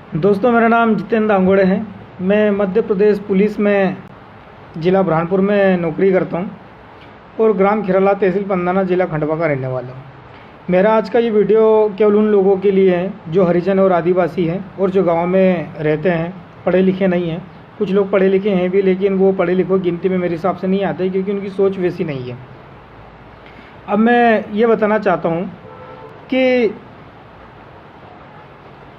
दोस्तों, मेरा नाम जितेंद्र अंगोड़े है। मैं मध्य प्रदेश पुलिस में ज़िला बुरहानपुर में नौकरी करता हूं और ग्राम खिराला तहसील पंधाना ज़िला खंडवा का रहने वाला हूं। मेरा आज का ये वीडियो केवल उन लोगों के लिए है जो हरिजन और आदिवासी हैं और जो गांव में रहते हैं, पढ़े लिखे नहीं हैं। कुछ लोग पढ़े लिखे हैं भी, लेकिन वो पढ़े लिखों की गिनती में मेरे हिसाब से नहीं आते, क्योंकि उनकी सोच वैसी नहीं है। अब मैं ये बताना चाहता हूँ कि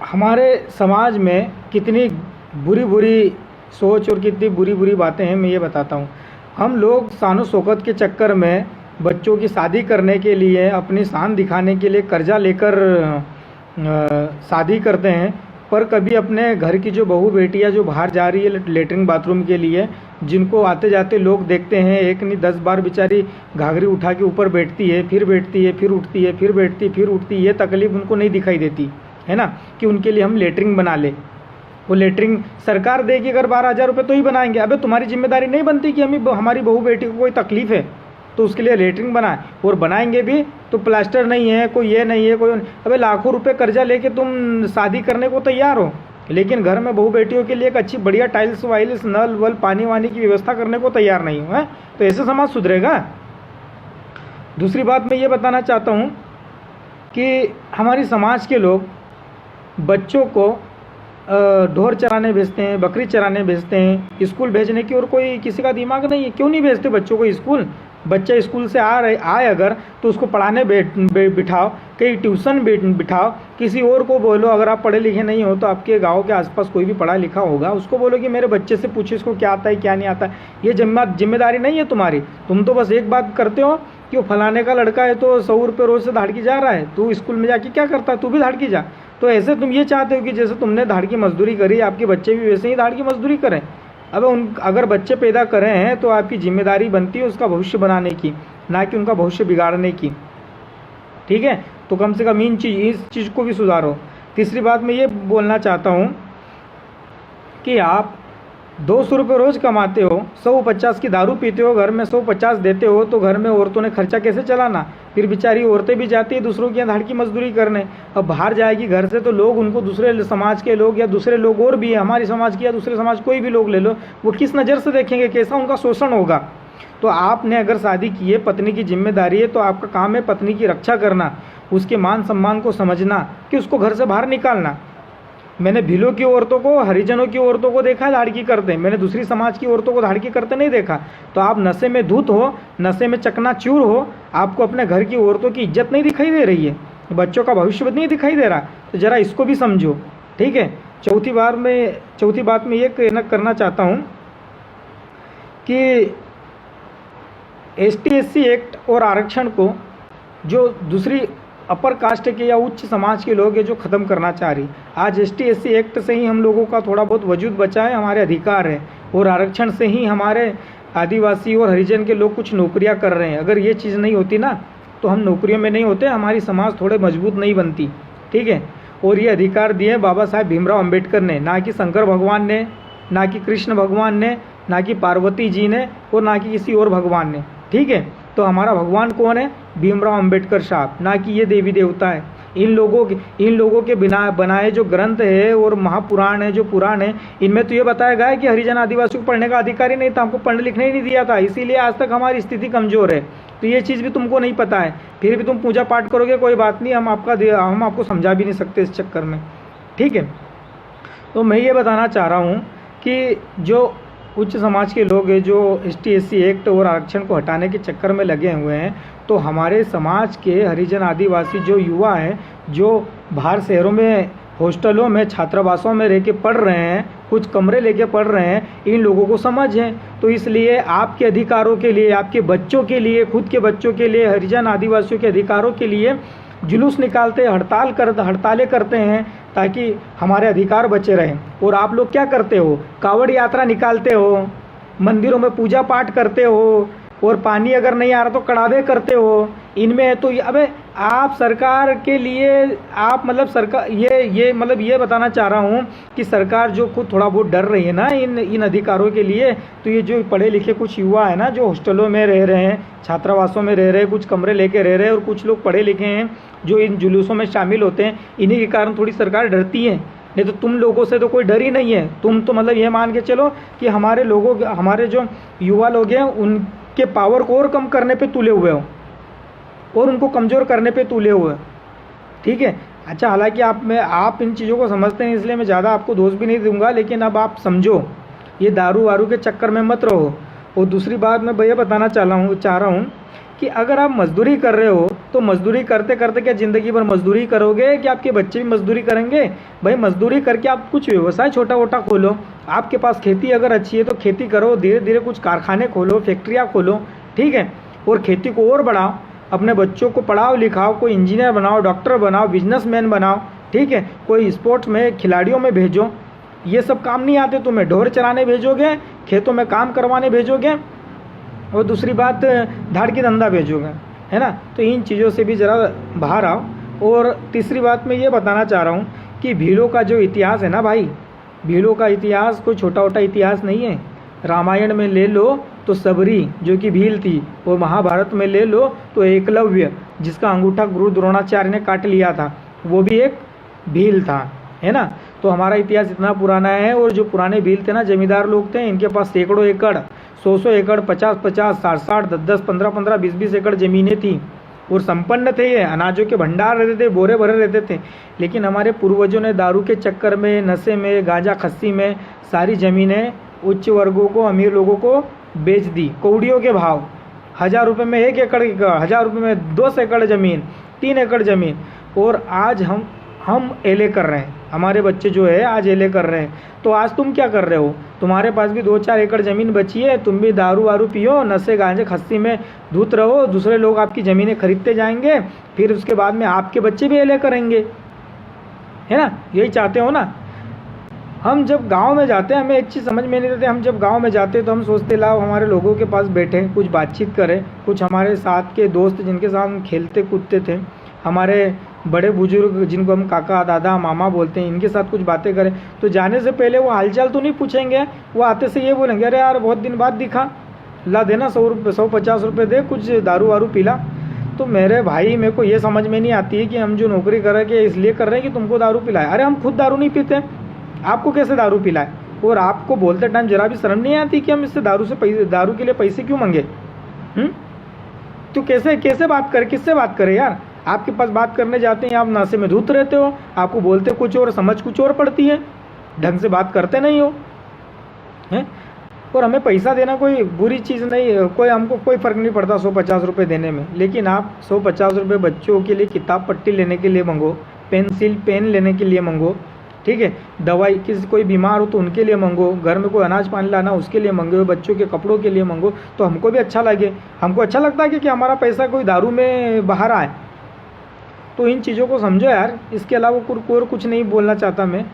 हमारे समाज में कितनी बुरी बुरी सोच और कितनी बुरी बुरी बातें हैं, मैं ये बताता हूँ। हम लोग शान शौकत के चक्कर में बच्चों की शादी करने के लिए, अपनी शान दिखाने के लिए कर्जा लेकर शादी करते हैं, पर कभी अपने घर की जो बहू बेटियाँ जो बाहर जा रही है लेटरिन बाथरूम के लिए, जिनको आते जाते लोग देखते हैं, एक नहीं 10 बार बेचारी घाघरी उठा के ऊपर बैठती है, फिर बैठती है, फिर उठती है, फिर बैठती, फिर उठती है। ये तकलीफ़ उनको नहीं दिखाई देती है ना, कि उनके लिए हम लेटरिन बना ले। वो लेटरिन सरकार देगी अगर 12,000 रुपये तो ही बनाएंगे। अबे तुम्हारी जिम्मेदारी नहीं बनती कि हमारी बहू बेटी को कोई तकलीफ़ है तो उसके लिए लेटरिन बनाए, और बनाएंगे भी तो प्लास्टर नहीं है, कोई ये नहीं है, कोई। अबे लाखों रुपए कर्जा लेके तुम शादी करने को तैयार हो, लेकिन घर में बहू बेटियों के लिए एक अच्छी बढ़िया टाइल्स वाइल्स, नल वल, पानी वानी की व्यवस्था करने को तैयार नहीं हो, है तो ऐसे समाज सुधरेगा? दूसरी बात मैं ये बताना चाहता हूँ कि हमारी समाज के लोग बच्चों को ढोर चराने भेजते हैं, बकरी चराने भेजते हैं, स्कूल भेजने की और कोई किसी का दिमाग नहीं है। क्यों नहीं भेजते बच्चों को स्कूल? बच्चा स्कूल से आए अगर तो उसको पढ़ाने बिठाओ, कहीं ट्यूशन बिठाओ, किसी और को बोलो। अगर आप पढ़े लिखे नहीं हो तो आपके गांव के आसपास कोई भी पढ़ा लिखा होगा, उसको बोलो कि मेरे बच्चे से पूछो इसको क्या आता है क्या नहीं आता है। ये जिम्मेदारी नहीं है तुम्हारी। तुम तो बस एक बात करते हो कि वो फलाने का लड़का है तो 100 रुपये रोज़ से धाड़की जा रहा है, तू स्कूल में जाके क्या करता है? तू भी धाड़की जा। तो ऐसे तुम ये चाहते हो कि जैसे तुमने धाड़ की मजदूरी करी, आपके बच्चे भी वैसे ही धाड़ की मजदूरी करें। अब अगर बच्चे पैदा करें हैं तो आपकी जिम्मेदारी बनती है उसका भविष्य बनाने की, ना कि उनका भविष्य बिगाड़ने की। ठीक है, तो कम से कम इस चीज़ को भी सुधारो। तीसरी बात मैं ये बोलना चाहता हूँ कि आप 200 रुपये रोज़ कमाते हो, 150 की दारू पीते हो, घर में 150 देते हो, तो घर में औरतों ने खर्चा कैसे चलाना? फिर बेचारी औरतें भी जाती है दूसरों के यहाँ धाड़ की मजदूरी करने। अब बाहर जाएगी घर से तो लोग उनको, दूसरे समाज के लोग या दूसरे लोग और भी, हमारे समाज के या दूसरे समाज कोई भी लोग ले लो, वो किस नज़र से देखेंगे, कैसा उनका शोषण होगा। तो आपने अगर शादी की है, पत्नी की जिम्मेदारी है, तो आपका काम है पत्नी की रक्षा करना, उसके मान सम्मान को समझना, कि उसको घर से बाहर निकालना। मैंने भीलों की औरतों को, हरिजनों की औरतों को देखा है धाड़की करते, मैंने दूसरी समाज की औरतों को धाड़की करते नहीं देखा। तो आप नशे में धुत हो, नशे में चकनाचूर हो, आपको अपने घर की औरतों की इज्जत नहीं दिखाई दे रही है, बच्चों का भविष्य नहीं दिखाई दे रहा, तो ज़रा इसको भी समझो। ठीक है। चौथी बात मैं ये करना चाहता हूँ कि ST/SC एक्ट और आरक्षण को जो दूसरी अपर कास्ट के या उच्च समाज के लोग हैं जो ख़त्म करना चाह रही, आज ST/SC एक्ट से ही हम लोगों का थोड़ा बहुत वजूद बचा है, हमारे अधिकार है, और आरक्षण से ही हमारे आदिवासी और हरिजन के लोग कुछ नौकरियां कर रहे हैं। अगर ये चीज़ नहीं होती ना तो हम नौकरियों में नहीं होते, हमारी समाज थोड़े मजबूत नहीं बनती। ठीक है। और ये अधिकार दिए बाबा साहेब भीमराव अम्बेडकर ने, ना कि शंकर भगवान ने, ना कि कृष्ण भगवान ने, ना कि पार्वती जी ने, और ना कि किसी और भगवान ने। ठीक है। तो हमारा भगवान कौन है? भीमराव अम्बेडकर साहब, ना कि ये देवी देवता है। इन लोगों के बिना बनाए जो ग्रंथ है और महापुराण है, जो पुराण है, इनमें तो ये बताया गया है कि हरिजन आदिवासी को पढ़ने का अधिकार ही नहीं था, हमको पढ़ने लिखने ही नहीं दिया था, इसीलिए आज तक हमारी स्थिति कमज़ोर है। तो ये चीज़ भी तुमको नहीं पता है, फिर भी तुम पूजा पाठ करोगे, कोई बात नहीं, हम आपको समझा भी नहीं सकते इस चक्कर में। ठीक है। तो मैं ये बताना चाह रहा हूँ कि जो उच्च समाज के लोग हैं जो ST/SC एक्ट और आरक्षण को हटाने के चक्कर में लगे हुए हैं, तो हमारे समाज के हरिजन आदिवासी जो युवा हैं, जो बाहर शहरों में हॉस्टलों में छात्रावासों में रह के पढ़ रहे हैं, कुछ कमरे लेके पढ़ रहे हैं, इन लोगों को समझ है। तो इसलिए आपके अधिकारों के लिए, आपके बच्चों के लिए, खुद के बच्चों के लिए, हरिजन आदिवासियों के अधिकारों के लिए जुलूस निकालते, हड़तालें करते हैं, ताकि हमारे अधिकार बचे रहें। और आप लोग क्या करते हो? कावड़ यात्रा निकालते हो, मंदिरों में पूजा पाठ करते हो, और पानी अगर नहीं आ रहा तो कड़ावे करते हो। इनमें है तो अबे आप सरकार के लिए, आप मतलब सरकार ये बताना चाह रहा हूँ कि सरकार जो खुद थोड़ा बहुत डर रही है ना इन अधिकारों के लिए, तो ये जो पढ़े लिखे कुछ युवा है ना, जो हॉस्टलों में रह रहे हैं, छात्रावासों में रह रहे हैं, कुछ कमरे लेके रह रहे हैं, और कुछ लोग पढ़े लिखे हैं जो इन जुलूसों में शामिल होते हैं, इन्हीं के कारण थोड़ी सरकार डरती है नहीं तो तुम लोगों से तो कोई डर ही नहीं है। तुम तो मतलब ये मान के चलो कि हमारे जो युवा लोग हैं उनके पावर को और कम करने पे तुले हुए हो और उनको कमज़ोर करने पे तुले हुए हो, ठीक है। अच्छा, हालांकि आप इन चीज़ों को समझते हैं इसलिए मैं ज़्यादा आपको दोष भी नहीं दूंगा, लेकिन अब आप समझो, ये दारू वारू के चक्कर में मत रहो। और दूसरी बात मैं भैया बताना चाह रहा हूँ कि अगर आप मजदूरी कर रहे हो तो मजदूरी करते करते क्या ज़िंदगी भर मजदूरी करोगे कि आपके बच्चे भी मजदूरी करेंगे? भाई मजदूरी करके आप कुछ व्यवसाय छोटा मोटा खोलो। आपके पास खेती अगर अच्छी है तो खेती करो, धीरे धीरे कुछ कारखाने खोलो, फैक्ट्रियाँ खोलो, ठीक है। और खेती को और बढ़ाओ, अपने बच्चों को पढ़ाओ लिखाओ, कोई इंजीनियर बनाओ, डॉक्टर बनाओ, बिजनेसमैन बनाओ, ठीक है। कोई स्पोर्ट्स में खिलाड़ियों में भेजो। ये सब काम नहीं आते तुम्हें, ढोर चराने भेजोगे, खेतों में काम करवाने भेजोगे, और दूसरी बात धाड़ की धंधा भेजोगे, है ना। तो इन चीज़ों से भी ज़रा बाहर आओ। और तीसरी बात मैं ये बताना चाह रहा हूँ कि भीलों का जो इतिहास है ना भाई, भीलों का इतिहास कोई छोटा मोटा इतिहास नहीं है। रामायण में ले लो तो सबरी जो कि भील थी, और महाभारत में ले लो तो एकलव्य जिसका अंगूठा गुरु द्रोणाचार्य ने काट लिया था, वो भी एक भील था, है ना। तो हमारा इतिहास इतना पुराना है। और जो पुराने भील थे ना, जमींदार लोग थे, इनके पास सैकड़ों एकड़, 100 एकड़, 50-50, 60-60, 10-10, 15-15, 20-20 एकड़ ज़मीनें थी और संपन्न थे। ये अनाजों के भंडार रहते थे, बोरे भरे रहते थे। लेकिन हमारे पूर्वजों ने दारू के चक्कर में, नशे में, गांजा खस्सी में सारी ज़मीनें उच्च वर्गों को, अमीर लोगों को बेच दी कौड़ियों के भाव। 1000 रुपये में 1 एकड़, 1000 रुपये में 2 एकड़ ज़मीन, 3 एकड़ ज़मीन। और आज हम एले कर रहे हैं, हमारे बच्चे जो है आज एले कर रहे हैं। तो आज तुम क्या कर रहे हो? तुम्हारे पास भी 2-4 एकड़ ज़मीन बची है, तुम भी दारू वारू पियो, नशे गांजे खस्सी में धुत रहो, दूसरे लोग आपकी ज़मीनें खरीदते जाएंगे, फिर उसके बाद में आपके बच्चे भी एले करेंगे, है ना। यही चाहते हो ना। हम जब गांव में जाते हैं, हमें एक चीज़ समझ में नहीं आती। हम जब गांव में जाते हैं तो हम सोचते लाओ हमारे लोगों के पास बैठे, कुछ बातचीत करें, कुछ हमारे साथ के दोस्त जिनके साथ हम खेलते कूदते थे, हमारे बड़े बुजुर्ग जिनको हम काका दादा मामा बोलते हैं, इनके साथ कुछ बातें करें। तो जाने से पहले वो हालचाल तो नहीं पूछेंगे, वो आते से ये बोलेंगे, अरे यार बहुत दिन बाद दिखा, ला देना 100-150 रुपये दे, कुछ दारू वारू पिला। तो मेरे भाई, मेरे को ये समझ में नहीं आती है कि हम जो नौकरी कर रहे हैं इसलिए कर रहे हैं कि तुमको दारू पिलाए। अरे हम खुद दारू नहीं पीते, आपको कैसे दारू पिलाए? और आपको बोलते टाइम जरा भी शर्म नहीं आती कि हम इससे दारू के लिए पैसे क्यों मांगे? तो कैसे बात करें, किससे बात करें यार? आपके पास बात करने जाते हैं, आप नशे में धुत रहते हो, आपको बोलते कुछ और समझ कुछ और पड़ती है, ढंग से बात करते नहीं हो, हैं। और हमें पैसा देना कोई बुरी चीज़ नहीं, हमको कोई फ़र्क नहीं पड़ता 150 रुपये देने में। लेकिन आप 150 रुपये बच्चों के लिए किताब पट्टी लेने के लिए मांगो, पेन लेने के लिए मांगो, ठीक है। दवाई, कोई बीमार हो तो उनके लिए मांगो, घर में कोई अनाज पानी लाना उसके लिए मांगो, बच्चों के कपड़ों के लिए मांगो, तो हमको भी अच्छा लगे। हमको अच्छा लगता है कि हमारा पैसा कोई दारू में बाहर आए। तो इन चीज़ों को समझो यार। इसके अलावा और कुछ नहीं बोलना चाहता मैं।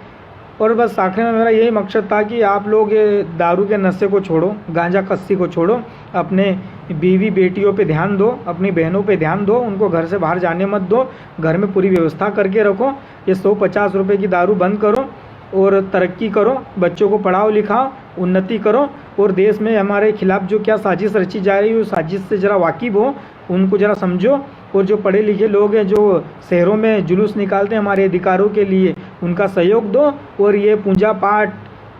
और बस आखिर में मेरा यही मकसद था कि आप लोग ये दारू के नशे को छोड़ो, गांजा कस्सी को छोड़ो, अपने बीवी बेटियों पे ध्यान दो, अपनी बहनों पे ध्यान दो, उनको घर से बाहर जाने मत दो, घर में पूरी व्यवस्था करके रखो। ये 150 रुपये की दारू बंद करो और तरक्की करो, बच्चों को पढ़ाओ लिखाओ, उन्नति करो। और देश में हमारे खिलाफ जो क्या साजिश रची जा रही है उस साजिश से ज़रा वाकिफ़ हो, उनको ज़रा समझो। और जो पढ़े लिखे लोग हैं जो शहरों में जुलूस निकालते हैं हमारे अधिकारों के लिए, उनका सहयोग दो। और ये पूजा पाठ,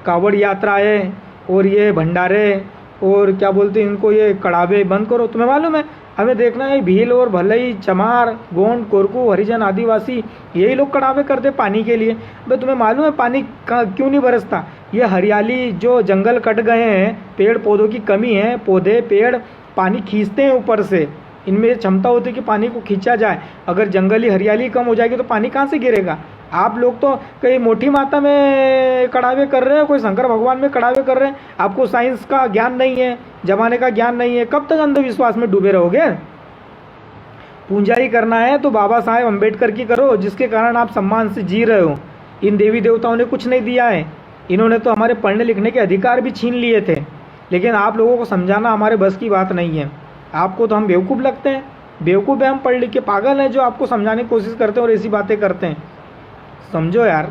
कावड़ यात्राएँ और ये भंडारे और क्या बोलते हैं इनको, ये कड़ावे बंद करो। तुम्हें मालूम है, हमें देखना है भील और भलई, चमार, गोंड, कोरकू, हरिजन, आदिवासी, यही लोग कड़ावे करते पानी के लिए। भाई तुम्हें मालूम है पानी क्यों नहीं बरसता? ये हरियाली, जो जंगल कट गए हैं, पेड़ पौधों की कमी है, पौधे पेड़ पानी खींचते हैं ऊपर से, इनमें क्षमता होती है कि पानी को खींचा जाए। अगर जंगली हरियाली कम हो जाएगी तो पानी कहाँ से गिरेगा? आप लोग तो कहीं मोटी माता में कड़ावे कर रहे हैं, कोई शंकर भगवान में कड़ावे कर रहे हैं। आपको साइंस का ज्ञान नहीं है, जमाने का ज्ञान नहीं है, कब तक अंधविश्वास में डूबे रहोगे? पूजा ही करना है तो बाबा साहेब अम्बेडकर की करो, जिसके कारण आप सम्मान से जी रहे हो। इन देवी देवताओं ने कुछ नहीं दिया है, इन्होंने तो हमारे पढ़ने लिखने के अधिकार भी छीन लिए थे। लेकिन आप लोगों को समझाना हमारे बस की बात नहीं है। आपको तो हम बेवकूफ़ लगते हैं, बेवकूफ़ है हम, पढ़ लिख के पागल हैं जो आपको समझाने की कोशिश करते हैं और ऐसी बातें करते हैं। समझो यार,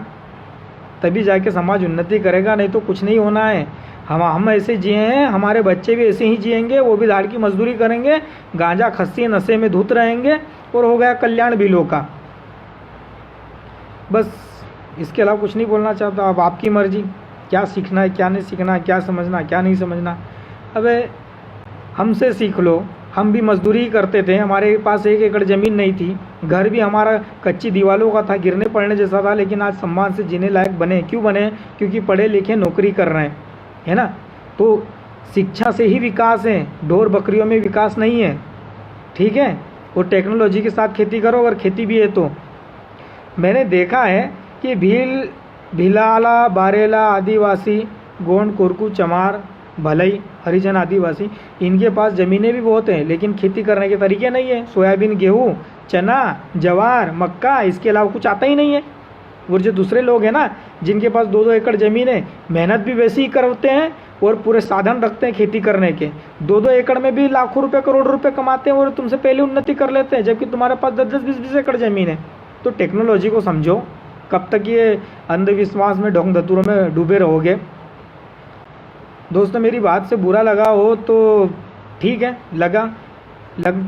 तभी जाके समाज उन्नति करेगा, नहीं तो कुछ नहीं होना है। हम ऐसे जिए हैं, हमारे बच्चे भी ऐसे ही जिएंगे, वो भी धाड़ की मजदूरी करेंगे, गांजा खस्सी नशे में धुत रहेंगे और हो गया कल्याण बिलों का। बस इसके अलावा कुछ नहीं बोलना चाहता। अब आपकी मर्जी, क्या सीखना है क्या नहीं सीखना है, क्या समझना क्या नहीं समझना। अबे हमसे सीख लो, हम भी मजदूरी ही करते थे, हमारे पास 1 एकड़ ज़मीन नहीं थी, घर भी हमारा कच्ची दीवारों का था, गिरने पड़ने जैसा था, लेकिन आज सम्मान से जीने लायक बने। क्यों बने? क्योंकि पढ़े लिखे नौकरी कर रहे हैं, है ना। तो शिक्षा से ही विकास है, ढोर बकरियों में विकास नहीं है, ठीक है। और टेक्नोलॉजी के साथ खेती करो, अगर खेती भी है तो। मैंने देखा है कि भिलाला, बारेला आदिवासी, गोंड, कोरकू, चमार, भलई, हरिजन आदिवासी, इनके पास ज़मीनें भी बहुत हैं, लेकिन खेती करने के तरीके नहीं है। सोयाबीन, गेहूँ, चना, जवार, मक्का, इसके अलावा कुछ आता ही नहीं है। और जो दूसरे लोग हैं ना, जिनके पास 2-2 एकड़ ज़मीन है, मेहनत भी वैसे ही करते हैं और पूरे साधन रखते हैं खेती करने के। 2-2 एकड़ में भी लाखों रुपए, करोड़ रुपए कमाते हैं और तुमसे पहले उन्नति कर लेते हैं, जबकि तुम्हारे पास 10-10, 20-20 एकड़ ज़मीन है। तो टेक्नोलॉजी को समझो। कब तक ये अंधविश्वास में, ढोंग धतूरों में डूबे रहोगे? दोस्तों, मेरी बात से बुरा लगा हो तो ठीक है,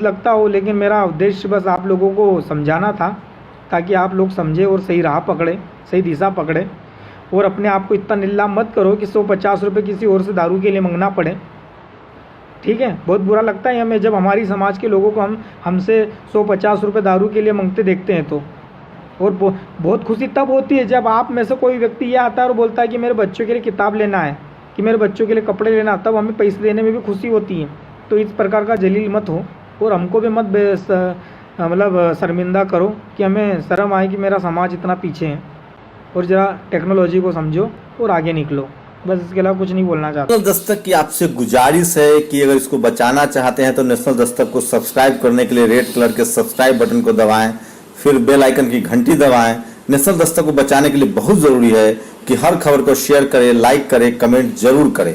लगता हो, लेकिन मेरा उद्देश्य बस आप लोगों को समझाना था, ताकि आप लोग समझे और सही राह पकड़े, सही दिशा पकड़े। और अपने आप को इतना निल्ला मत करो कि 150 रुपये किसी और से दारू के लिए मांगना पड़े, ठीक है। बहुत बुरा लगता है हमें जब हमारी समाज के लोगों को हमसे 150 रुपये दारू के लिए मांगते देखते हैं तो। और बहुत खुशी तब होती है जब आप में से कोई व्यक्ति ये आता है और बोलता है कि मेरे बच्चों के लिए किताब लेना है, कि मेरे बच्चों के लिए कपड़े लेना, तब हमें पैसे देने में भी खुशी होती है। तो इस प्रकार का जलील मत हो और हमको भी मत मतलब शर्मिंदा करो कि हमें शर्म आए कि मेरा समाज इतना पीछे है। और ज़रा टेक्नोलॉजी को समझो और आगे निकलो, बस इसके अलावा कुछ नहीं बोलना चाहता। नेशनल दस्तक की आपसे गुजारिश है कि अगर इसको बचाना चाहते हैं तो नेशनल दस्तक को सब्सक्राइब करने के लिए रेड कलर के सब्सक्राइब बटन को दबाएं, फिर बेल आइकन की घंटी दबाएं। नेशनल दस्तक को बचाने के लिए बहुत जरूरी है कि हर खबर को शेयर करें, लाइक करें, कमेंट जरूर करें।